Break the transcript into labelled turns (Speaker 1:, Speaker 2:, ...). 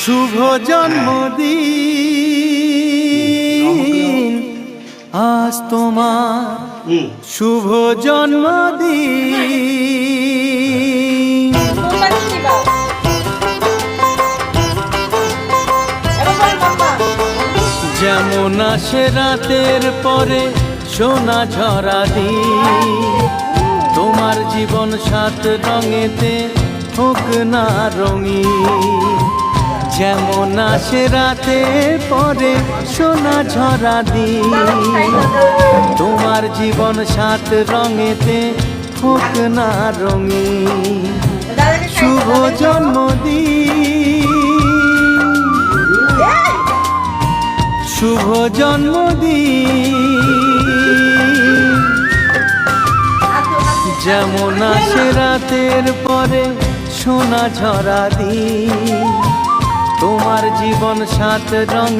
Speaker 1: শুভ জন্মদিন আজ তোমার শুভ জন্মদিন। যেমন আসে রাতের পরে সোনা ঝরা দিন, তোমার জীবন সাত রঙেতে হোক না রঙিন। যেমন আসে রাতের পরে সোনা ঝরা দিন, তোমার জীবন সাত রঙেতে হোক না রঙিন। শুভ জন্মদিন, শুভ জন্মদিন। যেমন আসে রাতের পরে সোনা ঝরা দিন, তোমার জীবন সাত রঙে